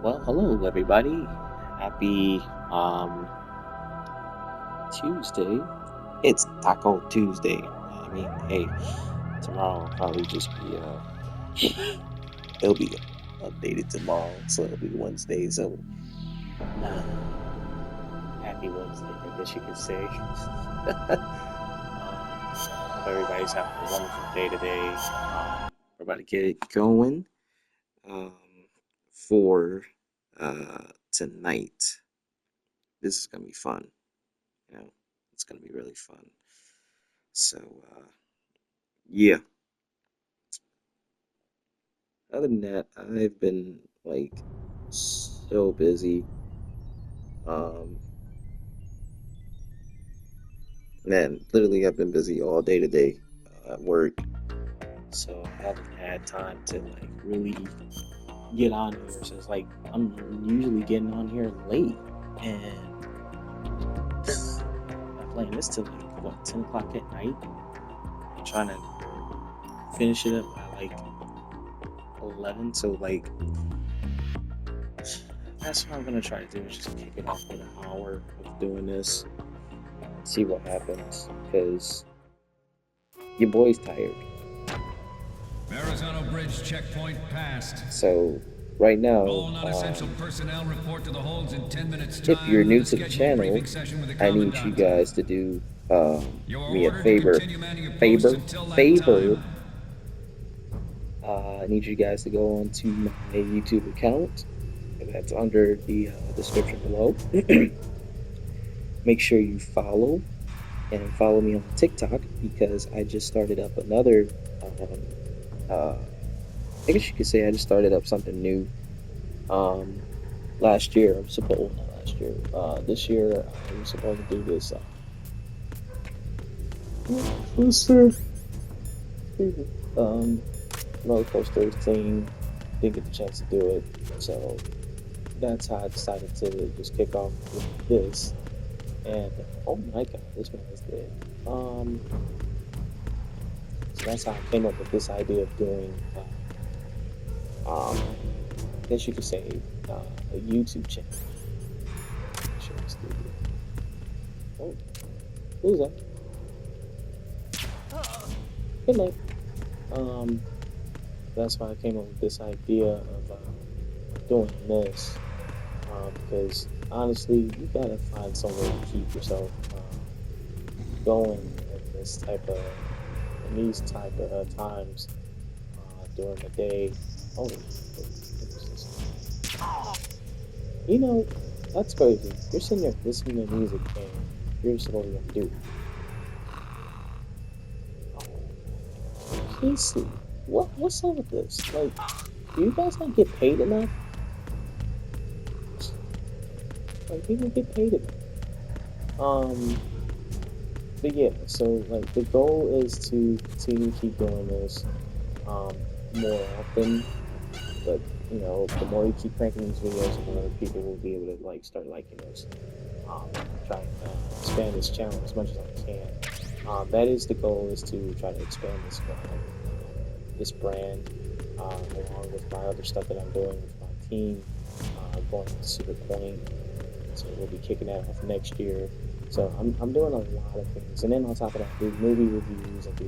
Well, hello everybody. Happy Tuesday. It's Taco Tuesday. I mean, hey, tomorrow will probably just be it'll be updated tomorrow, so it'll be Wednesday. So, uh, happy Wednesday, I guess you could say. Hope everybody's having a wonderful day today. We're about to get it going um, for tonight. This is gonna be fun. You know, it's gonna be really fun. So yeah. Other than that, I've been like so busy. Um, Man, literally, I've been busy all day today at work, so I haven't had time to like really get on here. So it's like I'm usually getting on here late, and I'm playing this till like what 10 o'clock at night. I'm trying to finish it up by like 11. So like that's what I'm gonna try to do is just kick it off with an hour of doing this, see what happens, because your boy's tired. Verrazano Bridge checkpoint passed. So right now, All non-essential personnel report to the holds in 10 minutes if you're time for new the to the scheduled channel, briefing session with the I need you Commandant. guys to do You're me a ordered to favor, continue manning your posts favor, until that favor. time. I need you guys to go on to my YouTube account. That's under the description below. Make sure you follow and follow me on TikTok because I just started up another. I guess you could say I just started up something new. Last year I'm supposed not last year. This year I'm supposed to do this. What's the um roller coaster thing? Didn't get the chance to do it, so that's how I decided to just kick off with this. And oh my god, this man is dead. So that's how I came up with this idea of doing. I guess you could say a YouTube channel. Sure, let's do it. Oh, who's that? Good night. Um, that's why I came up with this idea of doing this. Because honestly, you gotta find some way to keep yourself going in this type of in these type of times during the day. Oh, what is this? You know, that's crazy. You're sitting there listening to music and you're supposed to do. Casey, what's up with this? Like, do you guys not get paid enough? Like, people get paid enough. But yeah, so like the goal is to continue to keep doing this more often. But you know, the more you keep cranking these videos, the more people will be able to like start liking this. Try and expand this channel as much as I can. That is the goal, is to try to expand this brand along with my other stuff that I'm doing with my team, going to Super Point. So we'll be kicking that off next year. So I'm doing a lot of things, and then on top of that, I do movie reviews. I do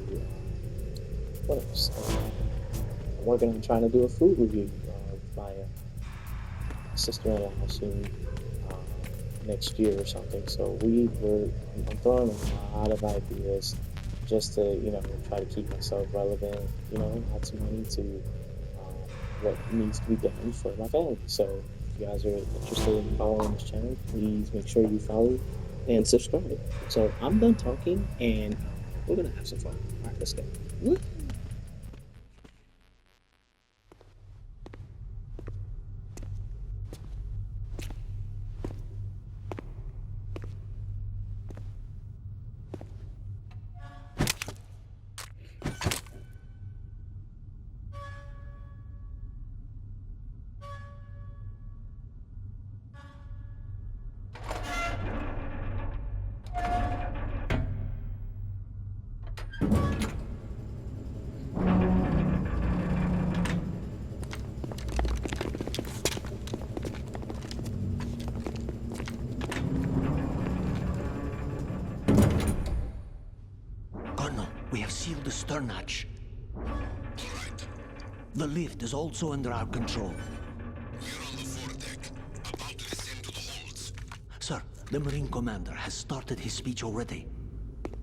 what else? I'm working on trying to do a food review with my sister-in-law soon, next year or something. So I'm throwing a lot of ideas just to try to keep myself relevant. Add some money to what needs to be done for my family. So if you guys are interested in following this channel, please make sure you follow and subscribe. So I'm done talking, and we're gonna have some fun. All right, let's go. Woo! stern hatch. The lift is also under our control. We're on the foredeck, about to descend to the holds. Sir, the Marine Commander has started his speech already.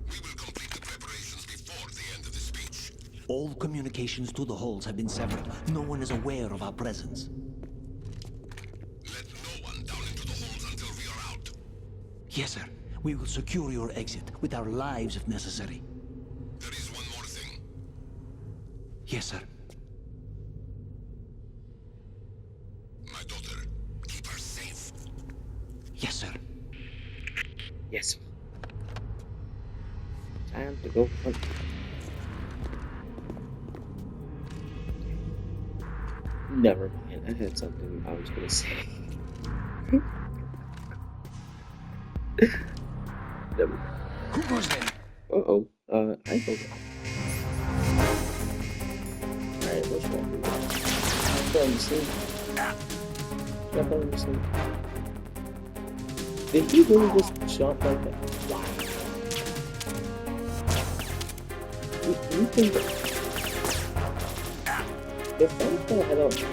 We will complete the preparations before the end of the speech. All communications to the holds have been severed. No one is aware of our presence. Let no one down into the holds until we are out. Yes, sir. We will secure your exit with our lives if necessary. There is one more thing. Yes, sir. My daughter, keep her safe. Yes, sir. Yes. Time to go hunt. Never mind. I had something I was gonna say. Never mind. Who goes there? Uh-oh. I go. Alright, what's wrong? I'm falling asleep. I'm falling asleep. Did he really just jump like that? Wow. You think that... The fact that I don't...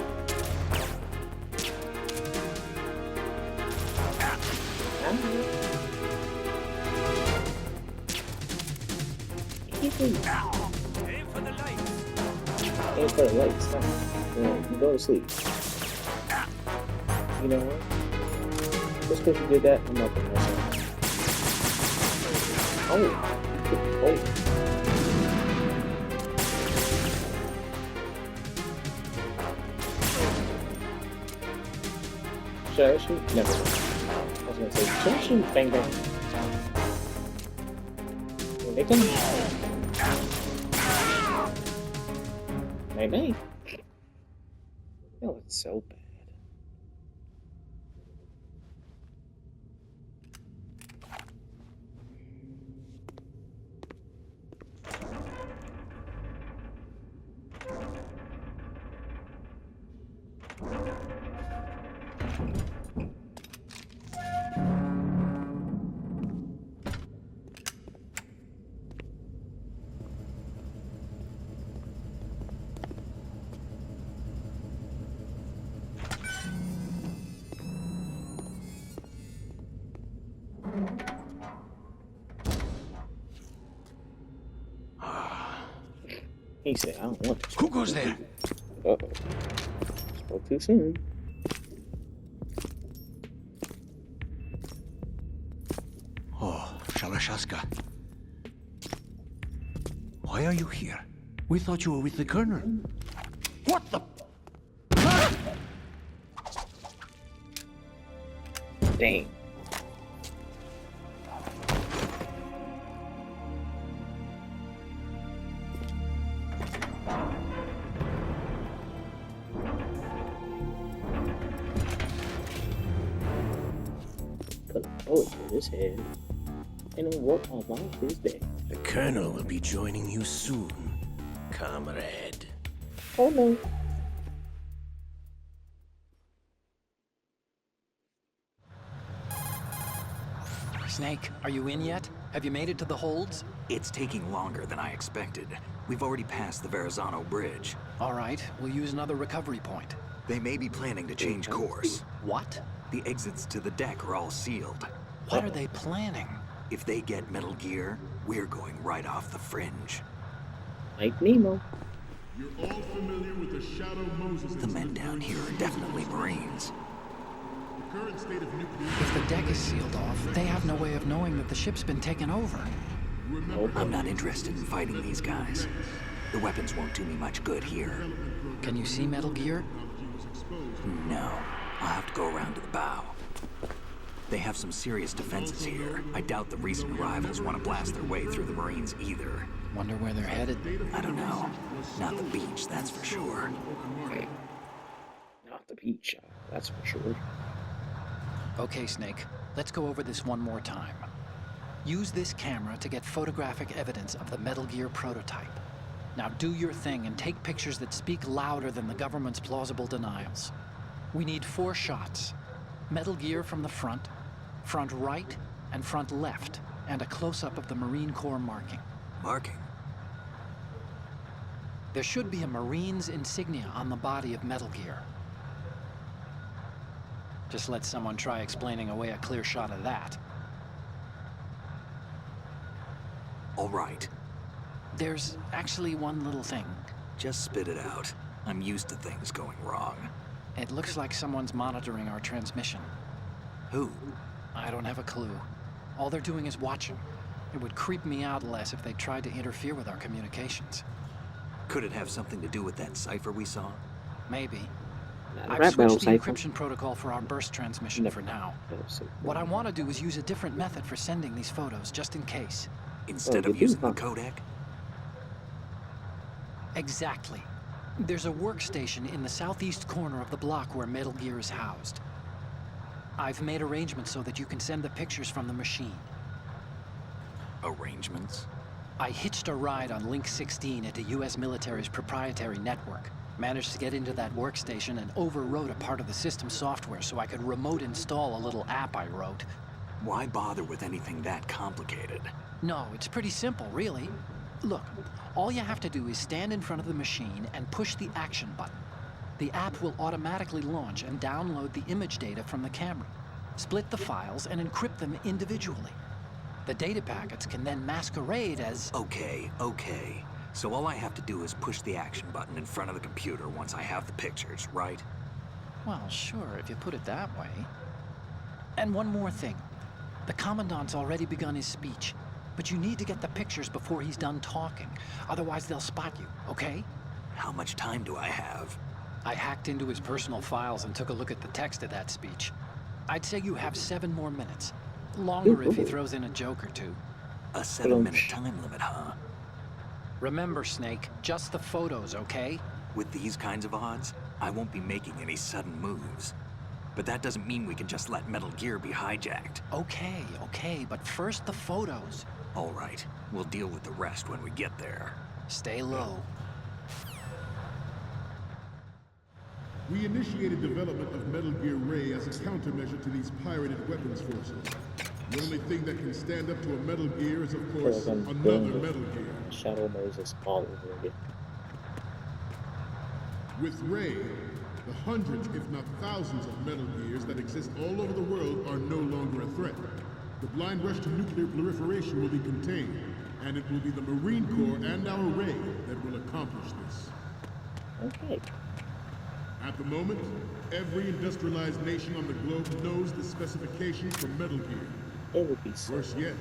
Aim for the lights. Aim for the lights. Stop. You go to sleep. You know what? Just because you did that, I'm not gonna mess up. Oh. Should I shoot? Never mind. I was gonna say, should I shoot? Bang bang. Here they come. Bang bang. Oh, it's so bad. He said, I don't want this. Who goes there? Uh-oh. Spoke too soon. Oh, Shalashaska. Why are you here? We thought you were with the Colonel. What the? Dang. Put a bullet through his head. And what about his day? The Colonel will be joining you soon, comrade. Oh no. Snake, are you in yet? Have you made it to the holds? It's taking longer than I expected. We've already passed the Verrazano Bridge. All right, we'll use another recovery point. They may be planning to change course. What? The exits to the deck are all sealed. What are they planning? If they get Metal Gear, we're going right off the fringe. Like Nemo. You're all familiar with the Shadow Moses. The men down here are definitely Marines. The current state of nuclear. If the deck is sealed off, they have no way of knowing that the ship's been taken over. I'm not interested in fighting these guys. The weapons won't do me much good here. Can you see Metal Gear? No, I'll have to go around to the bow. They have some serious defenses here. I doubt the recent arrivals want to blast their way through the Marines either. Wonder where they're headed. I don't know. Not the beach, that's for sure. Not the beach, that's for sure. Okay, Snake, let's go over this one more time. Use this camera to get photographic evidence of the Metal Gear prototype. Now do your thing and take pictures that speak louder than the government's plausible denials. We need 4 shots. Metal Gear from the front right, and front left, and a close-up of the Marine Corps marking. Marking? There should be a Marine's insignia on the body of Metal Gear. Just let someone try explaining away a clear shot of that. All right. There's actually one little thing. Just spit it out. I'm used to things going wrong. It looks like someone's monitoring our transmission. Who? I don't have a clue. All they're doing is watching. It would creep me out less if they tried to interfere with our communications. Could it have something to do with that cipher we saw? Maybe. Not a I've rap battle switched the cipher. encryption protocol for our burst transmission Never. for now. So, What I want to do is use a different method for sending these photos, just in case. Instead Oh, of you do, using the huh? codec? Exactly. There's a workstation in the southeast corner of the block where Metal Gear is housed. I've made arrangements so that you can send the pictures from the machine. Arrangements? I hitched a ride on Link 16 into US military's proprietary network. Managed to get into that workstation and overwrote a part of the system software so I could remote install a little app I wrote. Why bother with anything that complicated? No, it's pretty simple, really. Look, all you have to do is stand in front of the machine and push the action button. The app will automatically launch and download the image data from the camera, split the files, and encrypt them individually. The data packets can then masquerade as... Okay. So all I have to do is push the action button in front of the computer once I have the pictures, right? Well, sure, if you put it that way. And one more thing. The Commandant's already begun his speech, but you need to get the pictures before he's done talking. Otherwise, they'll spot you, okay? How much time do I have? I hacked into his personal files and took a look at the text of that speech. I'd say you have 7 more minutes. Longer if he throws in a joke or two. A 7-minute time limit, huh? Remember, Snake, just the photos, okay? With these kinds of odds, I won't be making any sudden moves. But that doesn't mean we can just let Metal Gear be hijacked. Okay, but first the photos. All right, we'll deal with the rest when we get there. Stay low. We initiated development of Metal Gear Ray as a countermeasure to these pirated weapons forces. The only thing that can stand up to a Metal Gear is, of course, I'm another going to Metal Gear. Shadow Moses all over again. With Ray, the hundreds, if not thousands, of Metal Gears that exist all over the world are no longer a threat. The blind rush to nuclear proliferation will be contained, and it will be the Marine Corps and our Ray that will accomplish this. Okay. At the moment, every industrialized nation on the globe knows the specifications for Metal Gear. It would be so. Worse yet,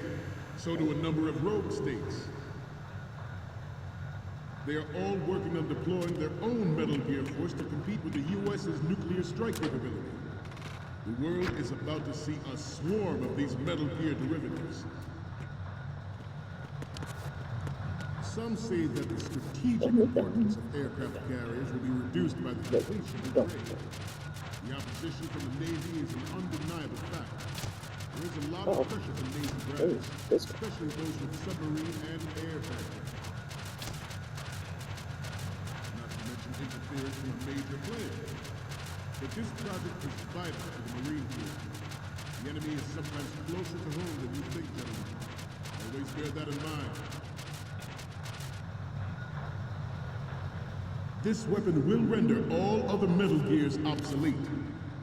so do a number of rogue states. They are all working on deploying their own Metal Gear force to compete with the U.S.'s nuclear strike capability. The world is about to see a swarm of these Metal Gear derivatives. Some say that the strategic importance of aircraft carriers will be reduced by the completion of Ray. The opposition from the Navy is an undeniable fact. There is a lot of pressure from Navy brass, especially those with submarine and air backgrounds. Not to mention interference from a major player. But this project is vital to the Marine Corps. The enemy is sometimes closer to home than you think, gentlemen. Always bear that in mind. This weapon will render all other Metal Gears obsolete.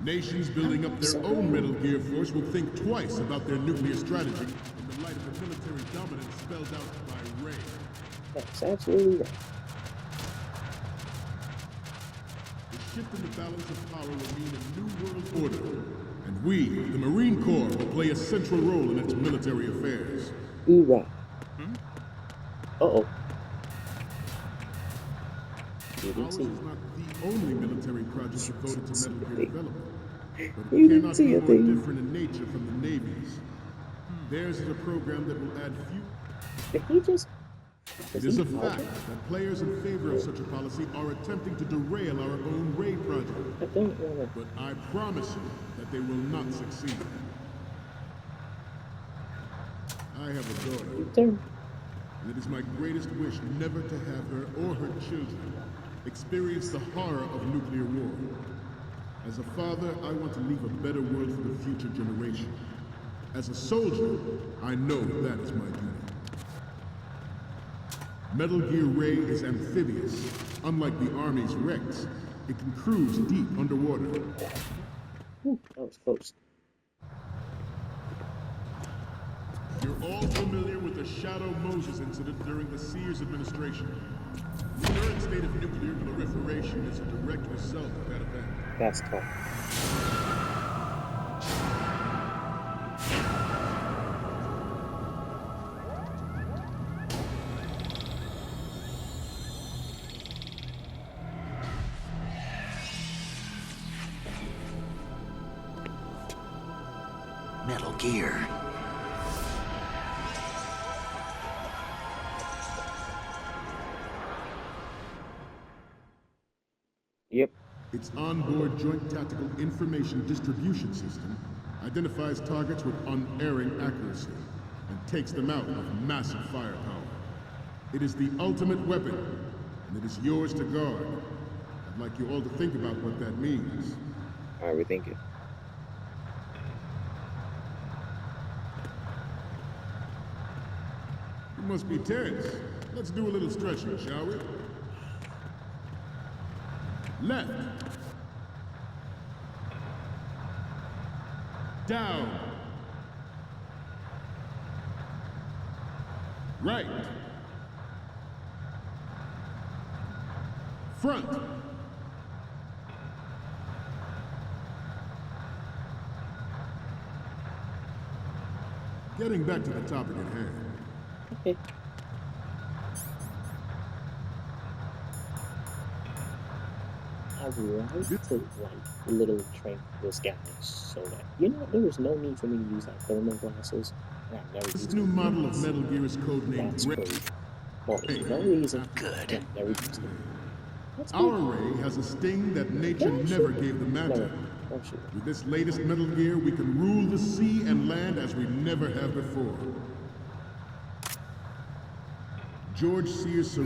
Nations building up their own Metal Gear force will think twice about their nuclear strategy in the light of the military dominance spelled out by Ray. That's absolutely right. The shift in the balance of power will mean a new world order, and we, the Marine Corps, will play a central role in its military affairs. Hoorah. Uh-oh. Ours is not the only military project devoted to Metal Gear development, but You it didn't cannot see be a more thing. different in nature from the Navy's. Theirs is a program that will add few... Did he just... It is a fact that players in favor of such a policy are attempting to derail our own Ray project, I don't want to... but I promise you that they will not succeed. I have a daughter, Turn. and it is my greatest wish never to have her or her children experience the horror of nuclear war. As a father, I want to leave a better world for the future generation. As a soldier, I know that is my duty. Metal Gear Ray is amphibious. Unlike the Army's Rex, it can cruise deep underwater. Whew, that was close. You're all familiar with the Shadow Moses incident during the Sears administration. The current state of nuclear proliferation is a direct result of that event. That's tough. Metal Gear. Yep. Its onboard Joint Tactical Information Distribution System identifies targets with unerring accuracy and takes them out with massive firepower. It is the ultimate weapon, and it is yours to guard. I'd like you all to think about what that means. All right, we're thinking. You must be tense. Let's do a little stretching, shall we? Left. Down. Right. Front. Getting back to the topic at hand. Okay. I would like to little train this guy so that there was no need for me to use like thermal glasses. And I never This used new them. model of Metal Gear is codenamed That's Ray. crazy. Well, there's no reason. Good. I never used them. That's Our good. Ray has a sting that nature never gave the No, matter. oh, shoot. With this latest Metal Gear, we can rule the sea and land as we never have before. George Sears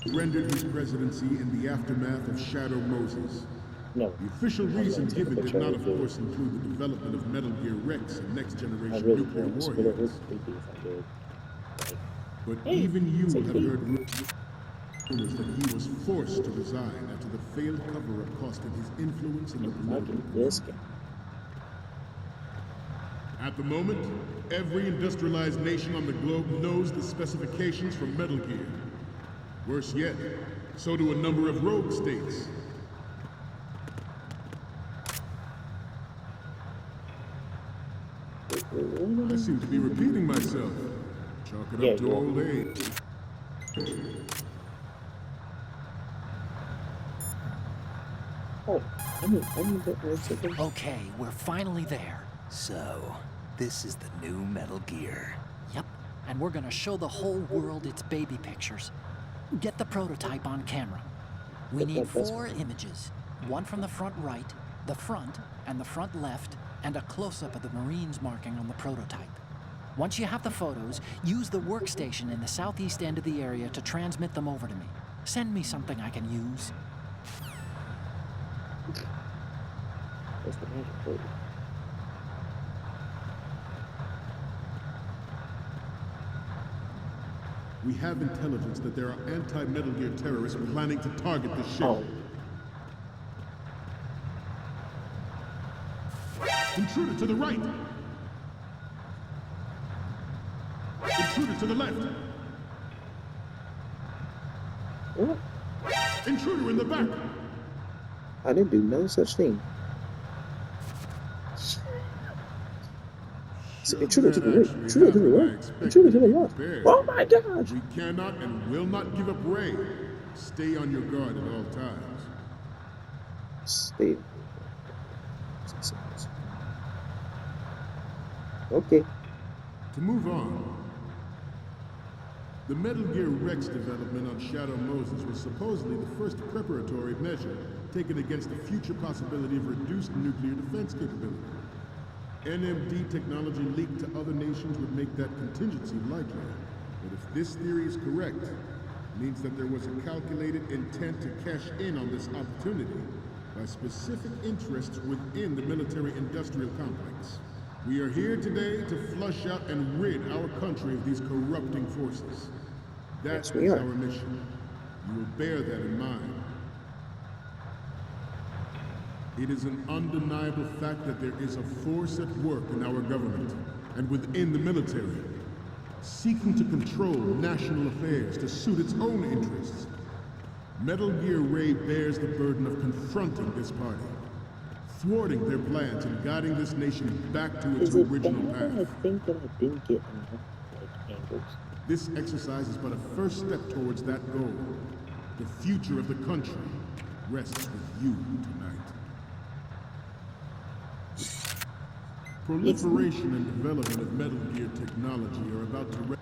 surrendered his presidency in the aftermath of Shadow Moses. No. The official I reason really given took a did not, of picture of course, include the development of Metal Gear Rex and next I generation really nuclear can't. But it was warheads. creepy if I did. Like, But Hey, even you it's have okay. heard rumors that he was forced to resign after the failed cover-up cost him his influence in the political fucking this guy. At the moment, every industrialized nation on the globe knows the specifications for Metal Gear. Worse yet, so do a number of rogue states. I seem to be repeating myself. Chalk it Yeah, up to you are. old age. Oh, I need that one second. Okay, we're finally there. So, this is the new Metal Gear. Yep, and we're gonna show the whole world its baby pictures. Get the prototype on camera. We need 4 images. One from the front right, the front, and the front left, and a close-up of the Marines marking on the prototype. Once you have the photos, use the workstation in the southeast end of the area to transmit them over to me. Send me something I can use. Where's the magic code? We have intelligence that there are anti-Metal Gear terrorists planning to target the ship. Oh, Intruder to the right! Intruder to the left! what? Intruder in the back! I didn't do no such thing. So, intruder to the right, intruder to the right, intruder to the left. Oh my gosh! We cannot and will not give up Ray. Stay on your guard at all times. Stay. Okay. To move on, the Metal Gear Rex development on Shadow Moses was supposedly the first preparatory measure taken against the future possibility of reduced nuclear defense capability. NMD technology leaked to other nations would make that contingency likely. But if this theory is correct, it means that there was a calculated intent to cash in on this opportunity by specific interests within the military-industrial complex. We are here today to flush out and rid our country of these corrupting forces. That Yes, is we are. our mission. You will bear that in mind. It is an undeniable fact that there is a force at work in our government and within the military, seeking to control national affairs to suit its own interests. Metal Gear Ray bears the burden of confronting this party, thwarting their plans and guiding this nation back to its Is it original bad that I path. think that I didn't get enough like angles? This exercise is but a first step towards that goal. The future of the country rests with you tonight. Proliferation and development of Metal Gear technology are about to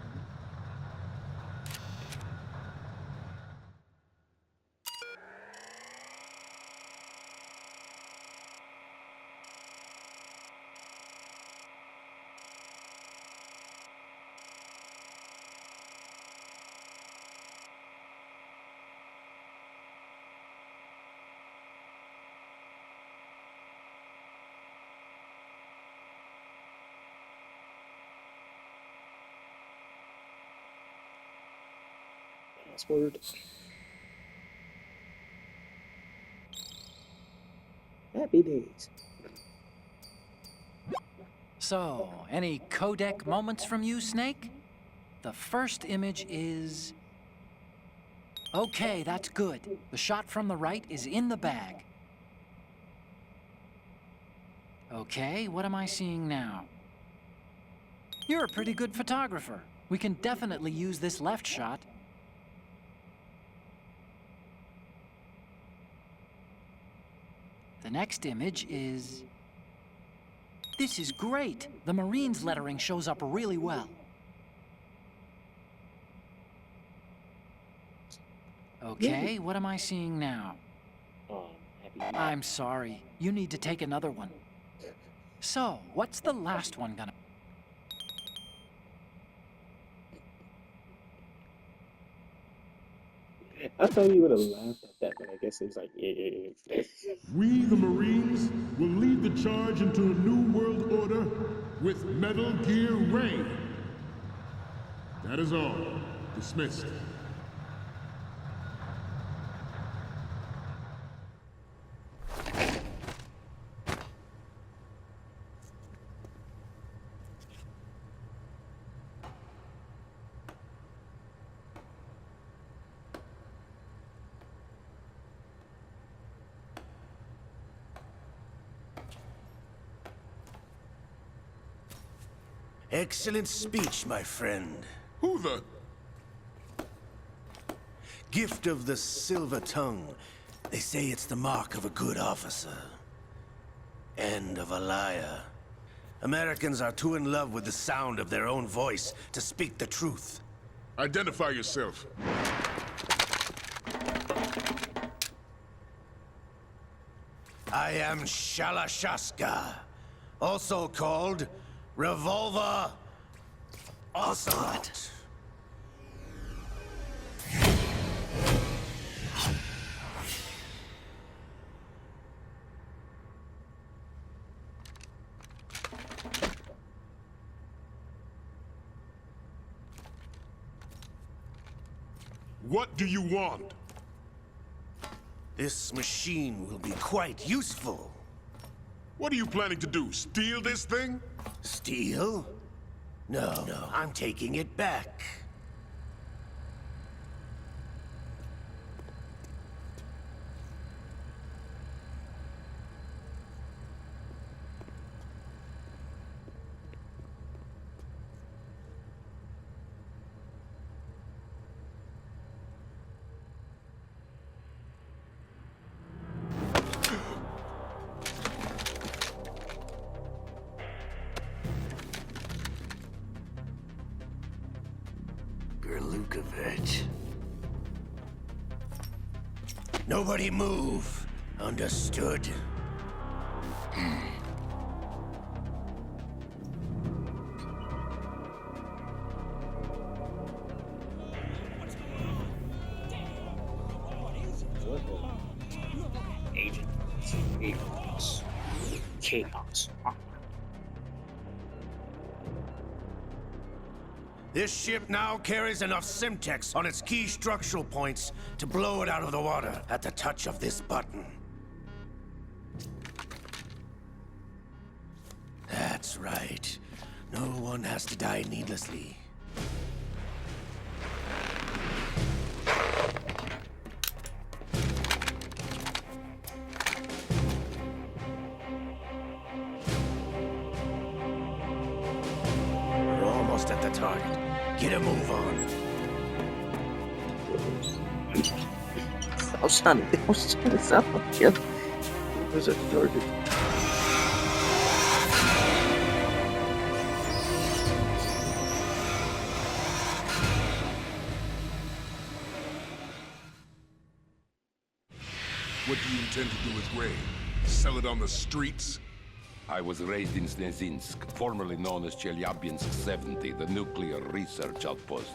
Password. Happy days. So, any codec moments from you, Snake? The first image is... Okay, that's good. The shot from the right is in the bag. Okay, what am I seeing now? You're a pretty good photographer. We can definitely use this left shot. The next image is... This is great! The Marines lettering shows up really well. Okay, what am I seeing now? Happy. I'm sorry. You need to take another one. So, what's the last one gonna... I thought you would have laughed at that, but I guess it was like, yeah. We, the Marines, will lead the charge into a new world order with Metal Gear Ray. That is all. Dismissed. Excellent speech, my friend. Who the? Gift of the silver tongue. They say it's the mark of a good officer. And of a liar. Americans are too in love with the sound of their own voice to speak the truth. Identify yourself. I am Shalashaska, also called Revolver Ocelot. What do you want? This machine will be quite useful. What are you planning to do? Steal this thing? Steal? No, I'm taking it back. Gerlukovich. Nobody move. Understood? Agent. Chaos. This ship now carries enough Simtex on its key structural points to blow it out of the water at the touch of this button. That's right. No one has to die needlessly. We're almost at the target. Get a move on. I was trying to sound like him. Where's that target? What do you intend to do with Gray? Sell it on the streets? I was raised in Snezinsk, formerly known as Chelyabinsk 70, the nuclear research outpost.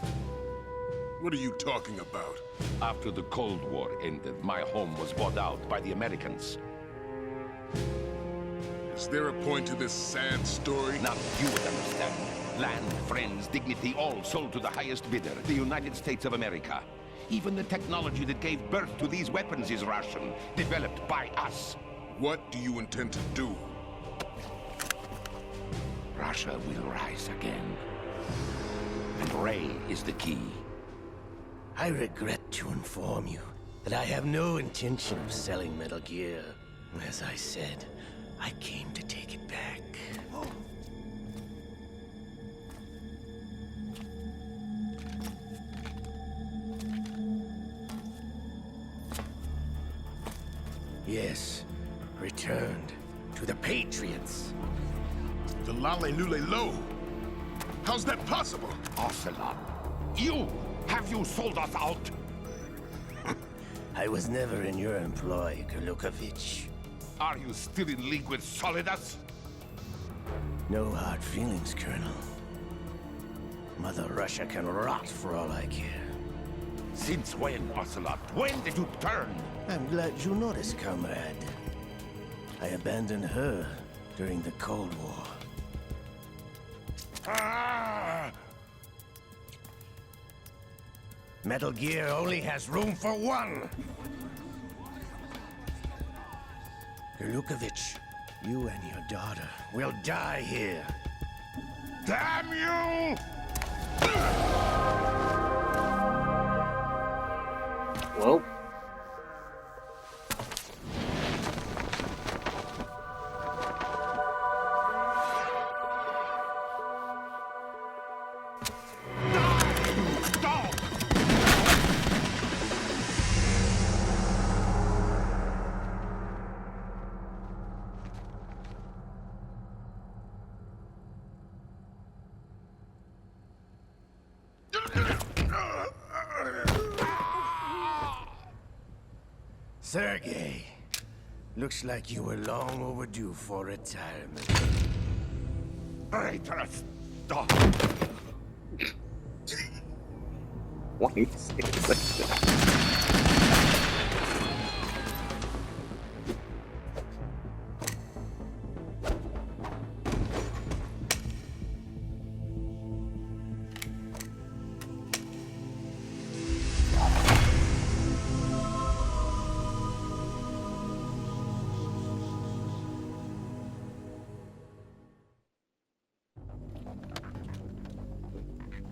What are you talking about? After the Cold War ended, my home was bought out by the Americans. Is there a point to this sad story? Now you would understand. Land, friends, dignity, all sold to the highest bidder, the United States of America. Even the technology that gave birth to these weapons is Russian, developed by us. What do you intend to do? Russia will rise again. And Ray is the key. I regret to inform you that I have no intention of selling Metal Gear. As I said, I came to take it back. Yes, returned to the Patriots. The Lale Lule Lo? How's that possible? Ocelot, have you sold us out? I was never in your employ, Kurlukovich. Are you still in league with Solidus? No hard feelings, Colonel. Mother Russia can rot for all I care. Since when, Ocelot? When did you turn? I'm glad you noticed, comrade. I abandoned her during the Cold War. Ah! Metal Gear only has room for one! Kurlukovich, you and your daughter will die here. Damn you! Well. Sergei, looks like you were long overdue for retirement. Traitorous dog! Why you say it like that?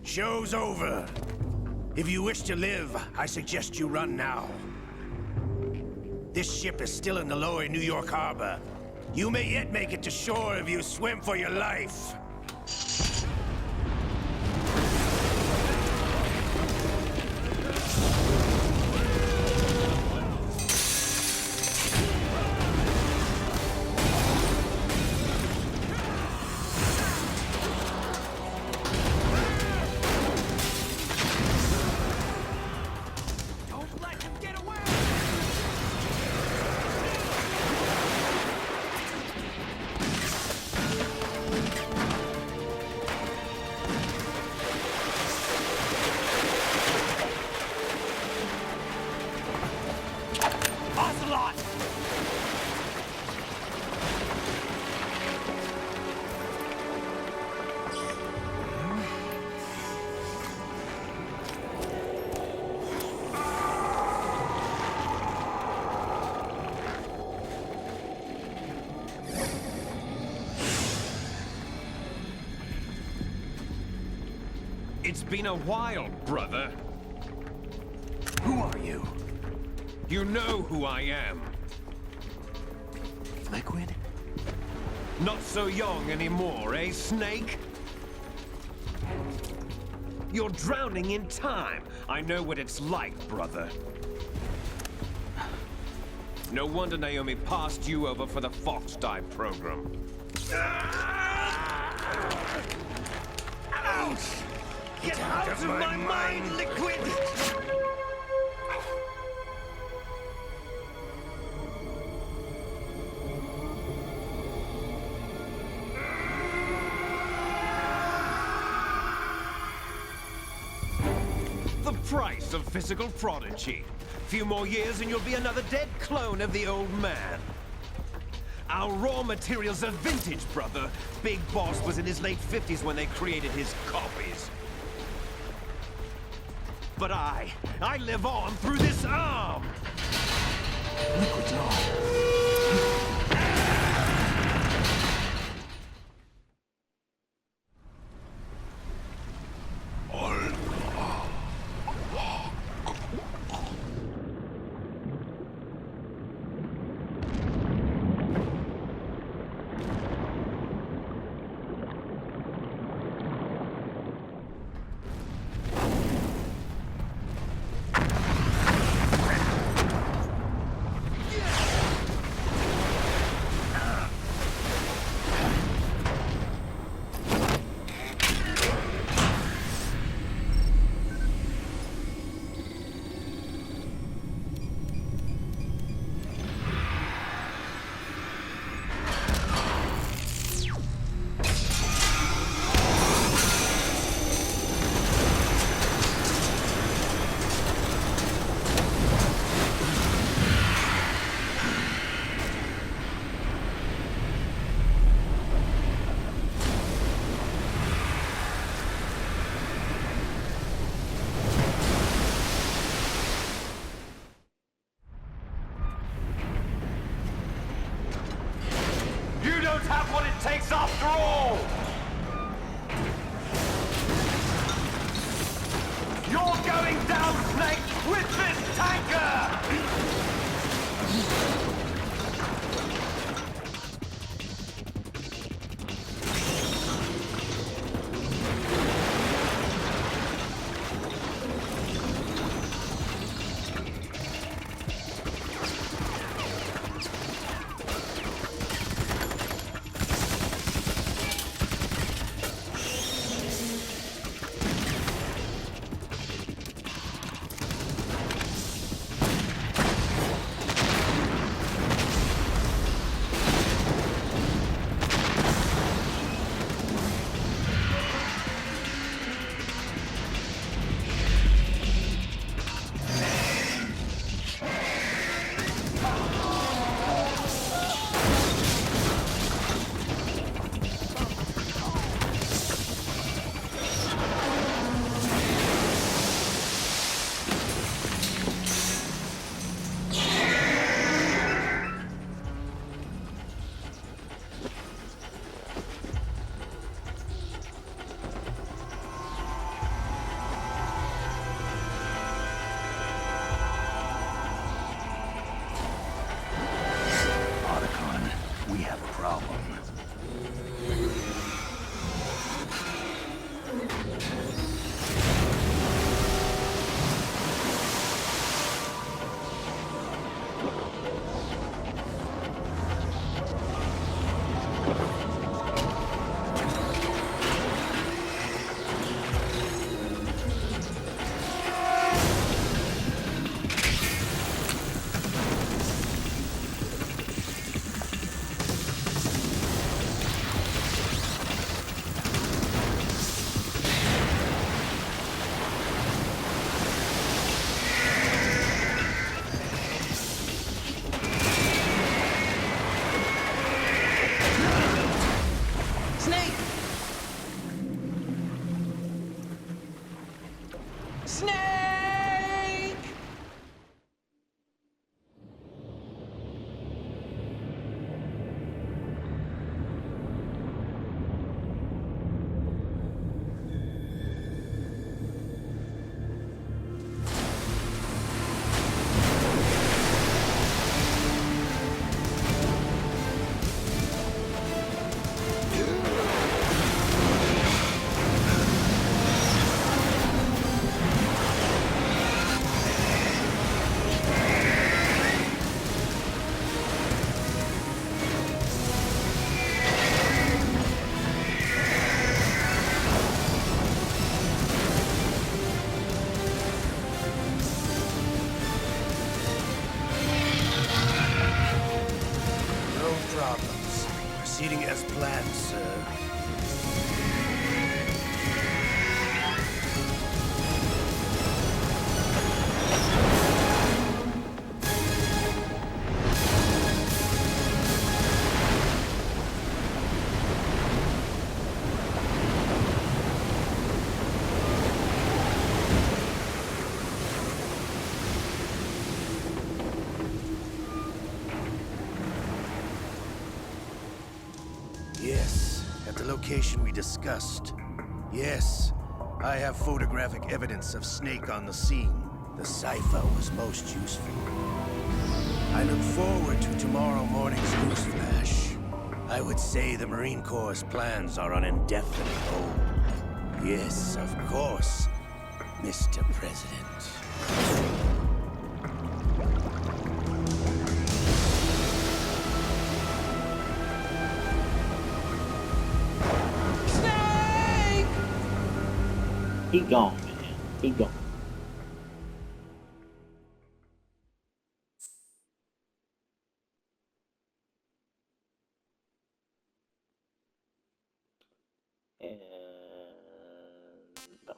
Show's over. If you wish to live, I suggest you run now. This ship is still in the lower New York harbor. You may yet make it to shore if you swim for your life. It's been a while, brother. Who are you? You know who I am. Liquid? Not so young anymore, eh, Snake? You're drowning in time. I know what it's like, brother. No wonder Naomi passed you over for the Fox Dive program. Ouch! Get out of my mind, Liquid! The price of physical prodigy. Few more years and you'll be another dead clone of the old man. Our raw materials are vintage, brother. Big Boss was in his late 50s when they created his copies. But I live on through this arm! Liquid's on. You don't have what it takes after all! You're going down, Snake, with this tanker! proceeding as planned, sir. Yes, at the location we discussed. Yes, I have photographic evidence of Snake on the scene. The cipher was most useful. I look forward to tomorrow morning's news flash. I would say the Marine Corps' plans are on indefinite hold. Yes, of course, Mr. President. He gone, man. He gone. And no.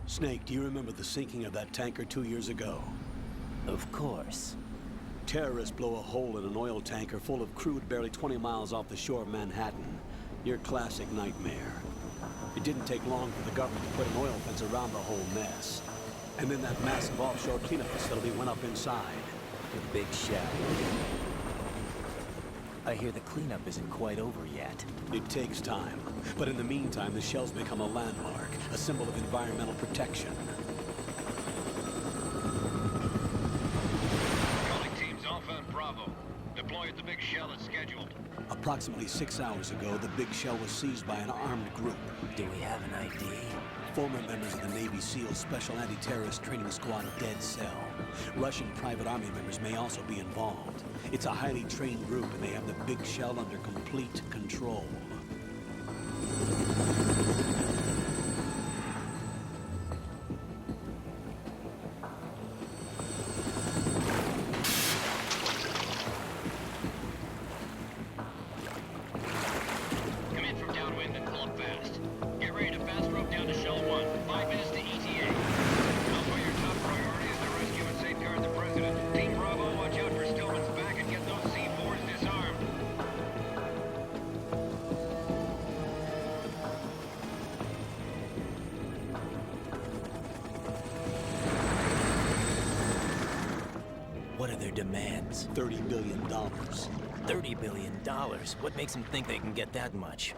Snake, do you remember the sinking of that tanker 2 years ago? Of course. Terrorists blow a hole in an oil tanker full of crude barely 20 miles off the shore of Manhattan. Your classic nightmare. It didn't take long for the government to put an oil fence around the whole mess. And then that massive offshore cleanup facility went up inside. The Big Shell. I hear the cleanup isn't quite over yet. It takes time. But in the meantime, the shell's become a landmark, a symbol of environmental protection. Calling teams Alpha and Bravo. Deploy at the Big Shell as scheduled. Approximately 6 hours ago, the Big Shell was seized by an armed group. Do we have an ID? Former members of the Navy SEALs Special Anti-Terrorist Training Squad Dead Cell. Russian private army members may also be involved. It's a highly trained group, and they have the Big Shell under complete control. Come in from downwind and pull up fast. Get ready to fast rope down to Shell 1. 5 minutes to ETA. Alpha, your top priority is to rescue and safeguard the President. Team Bravo, watch out for Stillman's back and get those C4s disarmed. What are their demands? $30 billion. $30 billion? What makes them think they can get that much?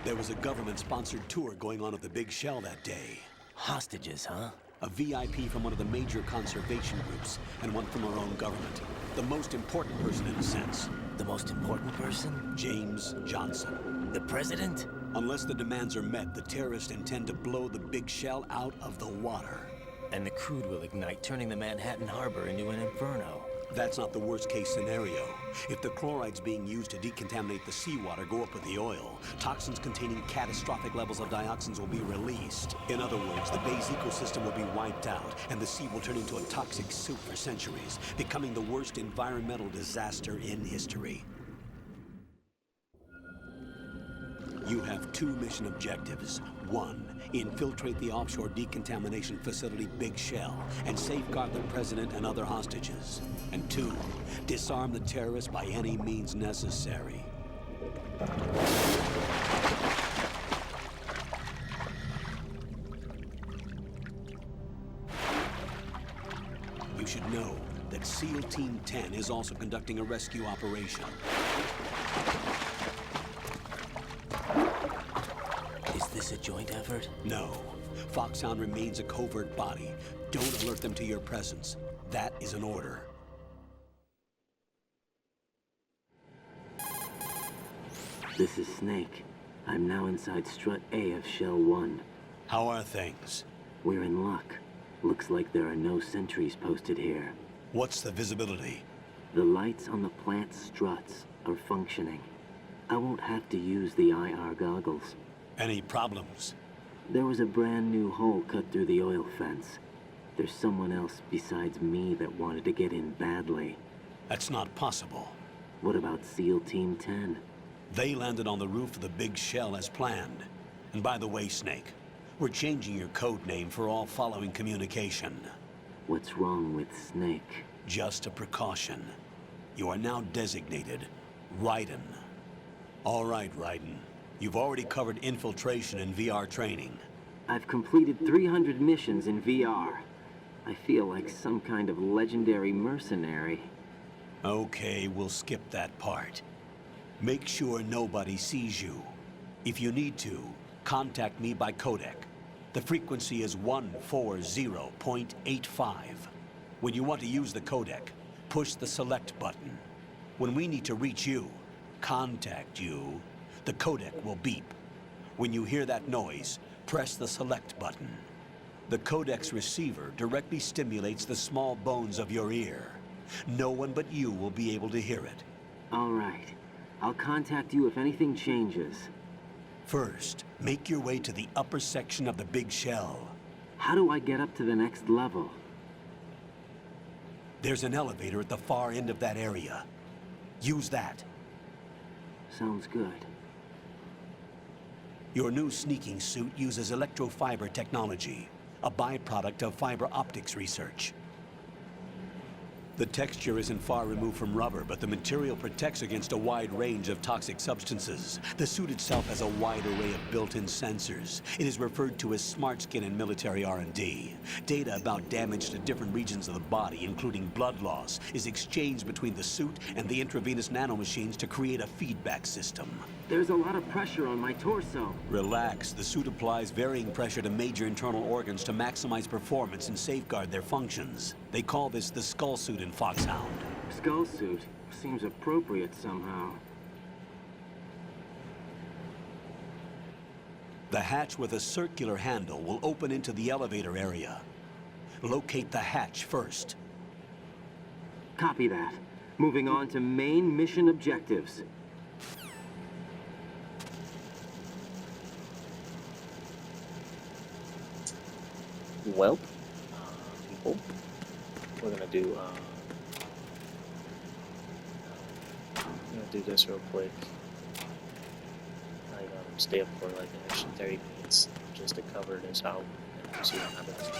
There was a government-sponsored tour going on at the Big Shell that day. Hostages, huh? A VIP from one of the major conservation groups, and one from our own government. The most important person in a sense. The most important person? James Johnson. The President? Unless the demands are met, the terrorists intend to blow the Big Shell out of the water. And the crude will ignite, turning the Manhattan Harbor into an inferno. That's not the worst-case scenario. If the chlorides being used to decontaminate the seawater go up with the oil, toxins containing catastrophic levels of dioxins will be released. In other words, the bay's ecosystem will be wiped out, and the sea will turn into a toxic soup for centuries, becoming the worst environmental disaster in history. You have 2 mission objectives. 1, infiltrate the offshore decontamination facility Big Shell and safeguard the President and other hostages. And 2, disarm the terrorists by any means necessary. You should know that SEAL Team 10 is also conducting a rescue operation. Is this a joint effort? No. Foxhound remains a covert body. Don't alert them to your presence. That is an order. This is Snake. I'm now inside Strut A of Shell 1. How are things? We're in luck. Looks like there are no sentries posted here. What's the visibility? The lights on the plant struts are functioning. I won't have to use the IR goggles. Any problems? There was a brand new hole cut through the oil fence. There's someone else besides me that wanted to get in badly. That's not possible. What about SEAL Team 10? They landed on the roof of the big shell as planned. And by the way, Snake, we're changing your code name for all following communication. What's wrong with Snake? Just a precaution. You are now designated Raiden. All right, Raiden. You've already covered infiltration and VR training. I've completed 300 missions in VR. I feel like some kind of legendary mercenary. Okay, we'll skip that part. Make sure nobody sees you. If you need to, contact me by codec. The frequency is 140.85. When you want to use the codec, push the select button. When we need to reach you, contact you, the codec will beep. When you hear that noise, press the select button. The codec's receiver directly stimulates the small bones of your ear. No one but you will be able to hear it. All right. I'll contact you if anything changes. First, make your way to the upper section of the big shell. How do I get up to the next level? There's an elevator at the far end of that area. Use that. Sounds good. Your new sneaking suit uses electrofiber technology, a byproduct of fiber optics research. The texture isn't far removed from rubber, but the material protects against a wide range of toxic substances. The suit itself has a wide array of built-in sensors. It is referred to as smart skin in military R&D. Data about damage to different regions of the body, including blood loss, is exchanged between the suit and the intravenous nanomachines to create a feedback system. There's a lot of pressure on my torso. Relax. The suit applies varying pressure to major internal organs to maximize performance and safeguard their functions. They call this the skull suit in Foxhound. Skull suit seems appropriate somehow. The hatch with a circular handle will open into the elevator area. Locate the hatch first. Copy that. Moving on to main mission objectives. Well, people, we're gonna do this real quick. I stay up for like an extra 30 minutes just to cover this out and see what happens.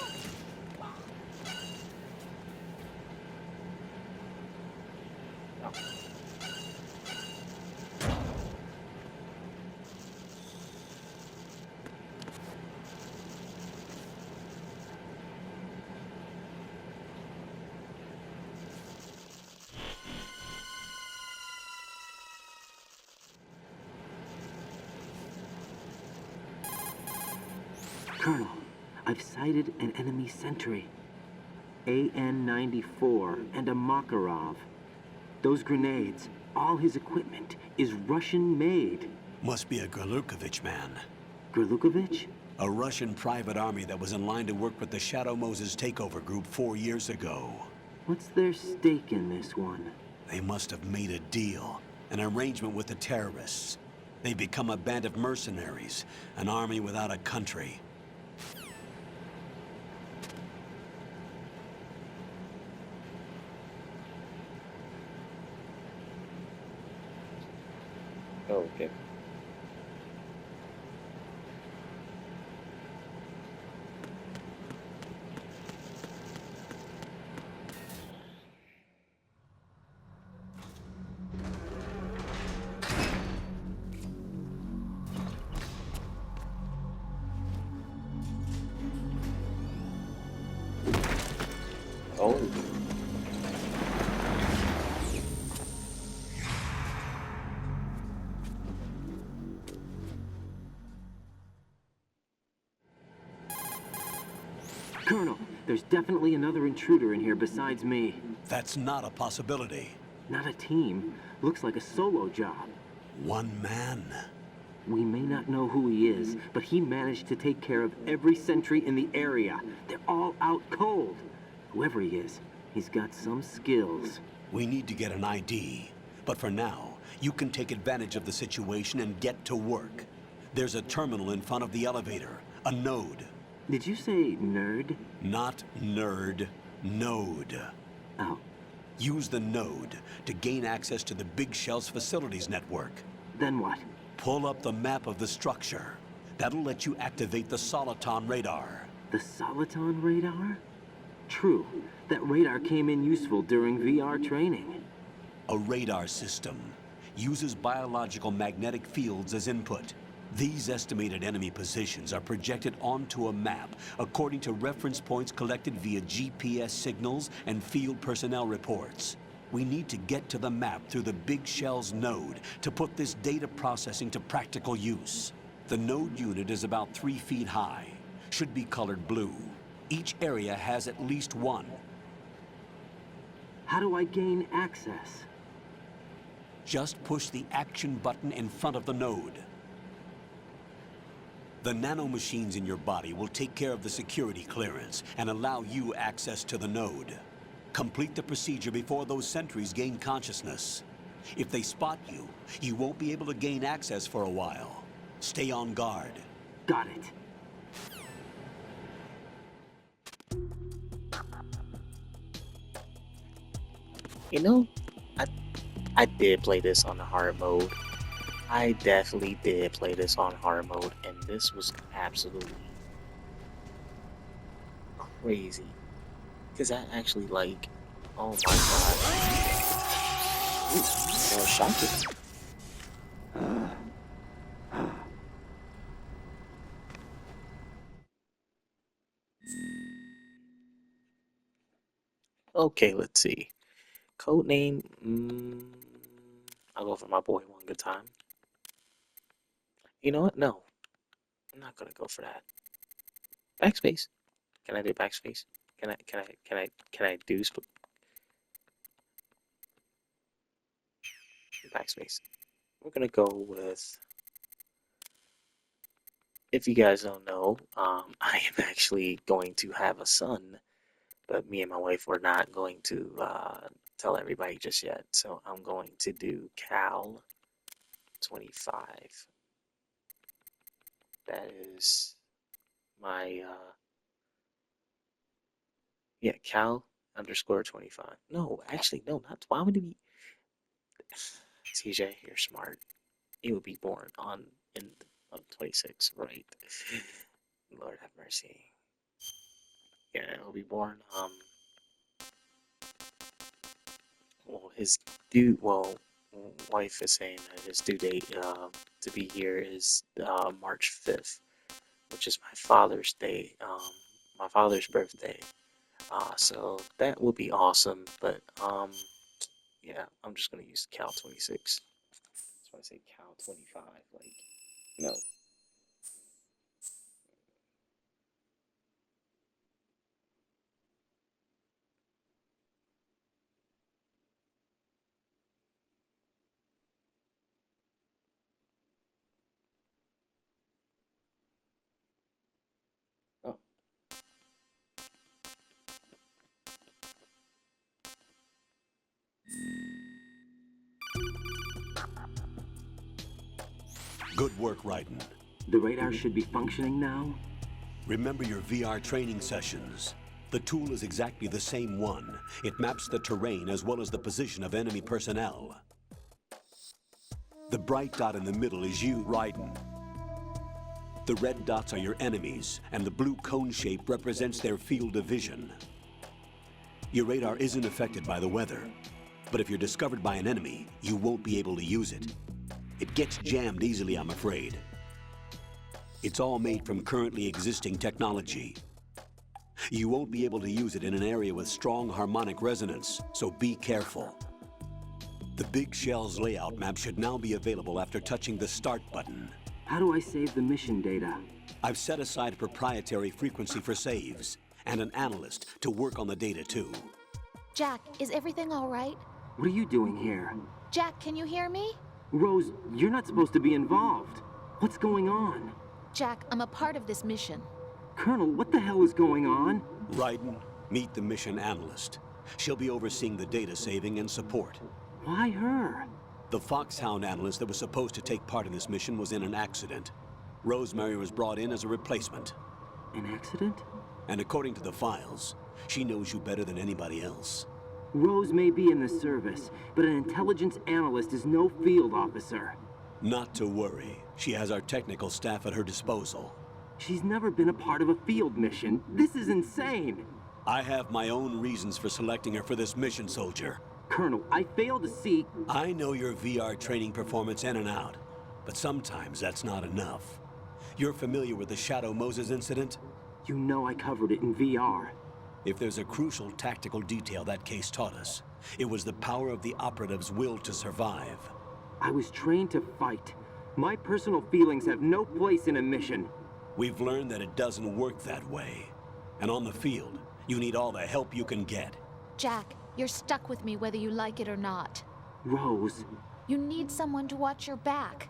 Colonel, I've sighted an enemy sentry. AN-94 and a Makarov. Those grenades, all his equipment, is Russian-made. Must be a Gorlukovich man. Gorlukovich? A Russian private army that was in line to work with the Shadow Moses takeover group 4 years ago. What's their stake in this one? They must have made a deal, an arrangement with the terrorists. They become a band of mercenaries, an army without a country. Oh, okay. Oh. Colonel, there's definitely another intruder in here besides me. That's not a possibility. Not a team. Looks like a solo job. One man. We may not know who he is, but he managed to take care of every sentry in the area. They're all out cold. Whoever he is, he's got some skills. We need to get an ID. But for now, You can take advantage of the situation and get to work. There's a terminal in front of the elevator, a node. Did you say nerd? Not nerd, node. Oh. Use the node to gain access to the Big Shell's facilities network. Then what? Pull up the map of the structure. That'll let you activate the Soliton radar. The Soliton radar? True. That radar came in useful during VR training. A radar system uses biological magnetic fields as input. These estimated enemy positions are projected onto a map according to reference points collected via GPS signals and field personnel reports. We need to get to the map through the Big Shell's node to put this data processing to practical use. The node unit is about 3 feet high, should be colored blue. Each area has at least one. How do I gain access? Just push the action button in front of the node. The nanomachines in your body will take care of the security clearance and allow you access to the node. Complete the procedure before those sentries gain consciousness. If they spot you, you won't be able to gain access for a while. Stay on guard. Got it. You know, I did play this on the hard mode. I definitely did play this on hard mode, and this was absolutely crazy. Because I actually like, oh my god. Ooh, that was shocking. Okay, let's see. Codename, I'll go for my boy One Good Time. You know what? No, I'm not gonna go for that. Backspace. Can I do backspace? Can I do backspace? We're gonna go with. If you guys don't know, I am actually going to have a son, but me and my wife were not going to tell everybody just yet. So I'm going to do Cal 25. That is my yeah, Cal _25. No, actually, no, not. Why would it be? TJ, you're smart. He would be born on 26, right? Lord have mercy. Yeah, he'll be born. Well, his wife is saying that his due date to be here is March 5th, which is my father's day, my father's birthday. So that would be awesome, but yeah, I'm just gonna use Cal 26. That's why I say Cal 25, like, no. Oh. Good work, Raiden. The radar should be functioning now? Remember your VR training sessions. The tool is exactly the same one. It maps the terrain as well as the position of enemy personnel. The bright dot in the middle is you, Raiden. The red dots are your enemies, and the blue cone shape represents their field of vision. Your radar isn't affected by the weather, but if you're discovered by an enemy, you won't be able to use it. It gets jammed easily, I'm afraid. It's all made from currently existing technology. You won't be able to use it in an area with strong harmonic resonance, so be careful. The Big Shell's layout map should now be available after touching the Start button. How do I save the mission data? I've set aside a proprietary frequency for saves, and an analyst to work on the data too. Jack, is everything all right? What are you doing here? Jack, can you hear me? Rose, you're not supposed to be involved. What's going on? Jack, I'm a part of this mission. Colonel, what the hell is going on? Raiden, meet the mission analyst. She'll be overseeing the data saving and support. Why her? The Foxhound analyst that was supposed to take part in this mission was in an accident. Rosemary was brought in as a replacement. An accident? And according to the files, she knows you better than anybody else. Rose may be in the service, but an intelligence analyst is no field officer. Not to worry. She has our technical staff at her disposal. She's never been a part of a field mission. This is insane. I have my own reasons for selecting her for this mission, soldier. Colonel, I fail to see... I know your VR training performance in and out, but sometimes that's not enough. You're familiar with the Shadow Moses incident? You know I covered it in VR. If there's a crucial tactical detail that case taught us, it was the power of the operative's will to survive. I was trained to fight. My personal feelings have no place in a mission. We've learned that it doesn't work that way. And on the field, you need all the help you can get. Jack, you're stuck with me whether you like it or not. Rose. You need someone to watch your back.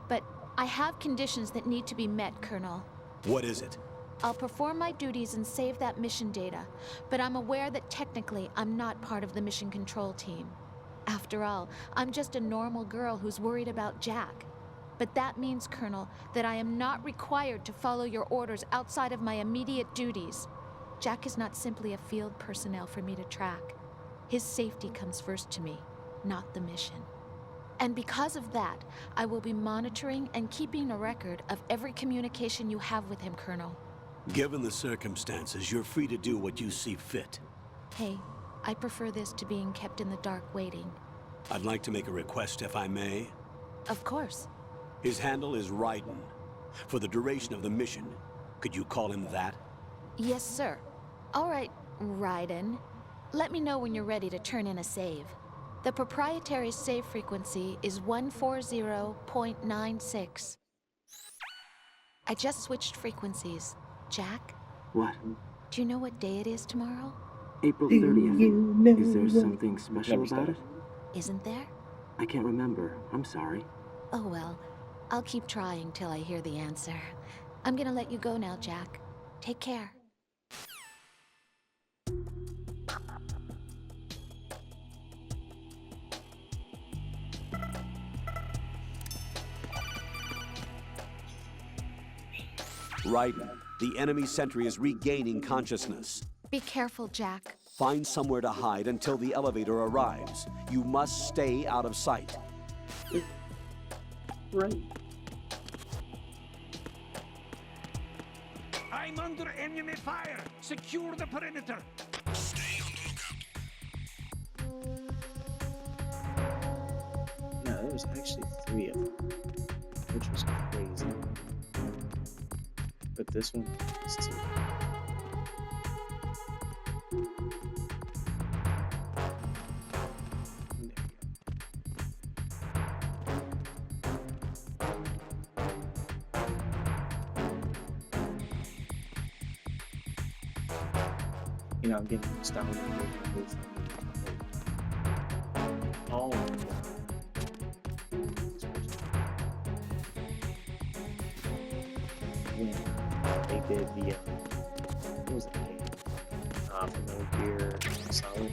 But I have conditions that need to be met, Colonel. What is it? I'll perform my duties and save that mission data, but I'm aware that technically I'm not part of the mission control team. After all, I'm just a normal girl who's worried about Jack. But that means, Colonel, that I am not required to follow your orders outside of my immediate duties. Jack is not simply a field personnel for me to track. His safety comes first to me, not the mission. And because of that, I will be monitoring and keeping a record of every communication you have with him, Colonel. Given the circumstances, you're free to do what you see fit. Hey, I prefer this to being kept in the dark waiting. I'd like to make a request, if I may. Of course. His handle is Raiden. For the duration of the mission, could you call him that? Yes, sir. All right, Raiden. Let me know when you're ready to turn in a save. The proprietary save frequency is 140.96. I just switched frequencies. Jack? What? Do you know what day it is tomorrow? April 30th. Is there something special about it? Isn't there? I can't remember. I'm sorry. Oh well. I'll keep trying till I hear the answer. I'm gonna let you go now, Jack. Take care. Raiden, the enemy sentry is regaining consciousness. Be careful, Jack. Find somewhere to hide until the elevator arrives. You must stay out of sight. Right. I'm under enemy fire! Secure the perimeter! Stay on the lookout. Yeah, there was actually 3 of them, which was crazy. But this one is 2. You know, I'm getting astounded with oh my god. When they did the what was the name? From Metal Gear Solid.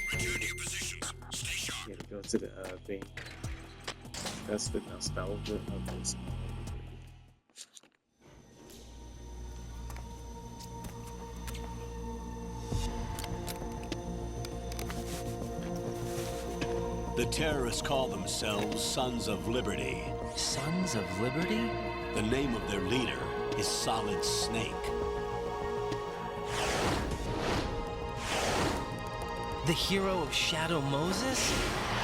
Return to your positions. Stay sharp. You had to go to the thing. That's the nostalgia of this. The terrorists call themselves Sons of Liberty. Sons of Liberty? The name of their leader is Solid Snake. The hero of Shadow Moses?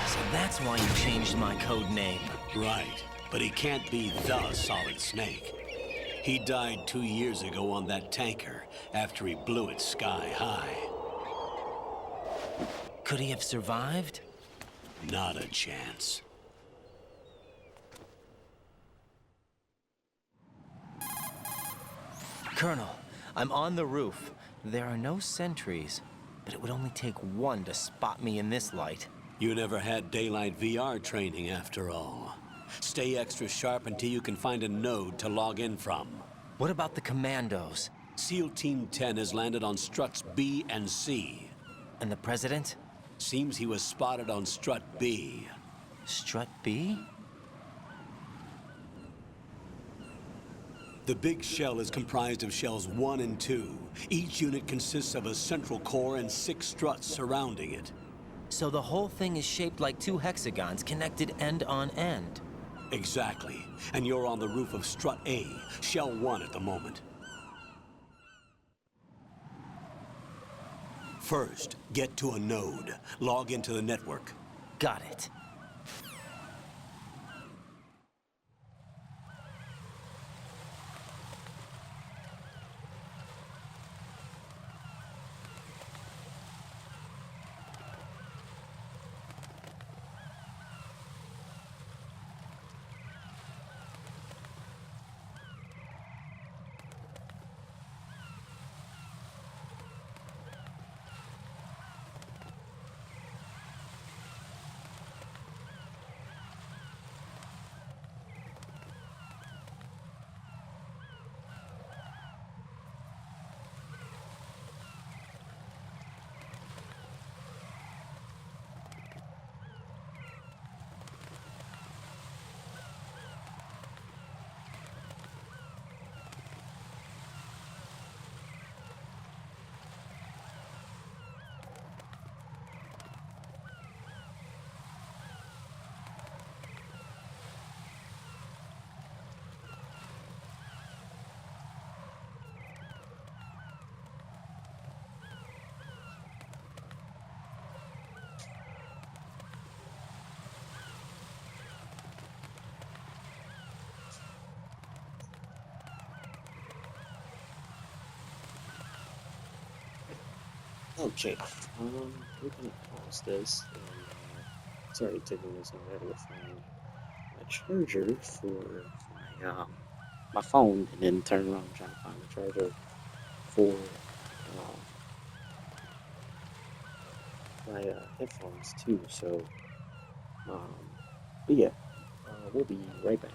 So that's why you changed my code name. Right, but he can't be the Solid Snake. He died 2 years ago on that tanker after he blew it sky high. Could he have survived? Not a chance. Colonel, I'm on the roof. There are no sentries, but it would only take one to spot me in this light. You never had daylight VR training after all. Stay extra sharp until you can find a node to log in from. What about the commandos? SEAL Team 10 has landed on struts B and C. And the president? Seems he was spotted on strut B. Strut B? The big shell is comprised of shells 1 and 2. Each unit consists of a central core and 6 struts surrounding it. So the whole thing is shaped like 2 hexagons connected end on end. Exactly. And you're on the roof of Strut A, Shell 1 at the moment. First, get to a node. Log into the network. Got it. Okay, we can pause this, and it's already taking this already to find a charger for my phone, and then turn around and try to find a charger for my headphones too. So, but yeah, we'll be right back.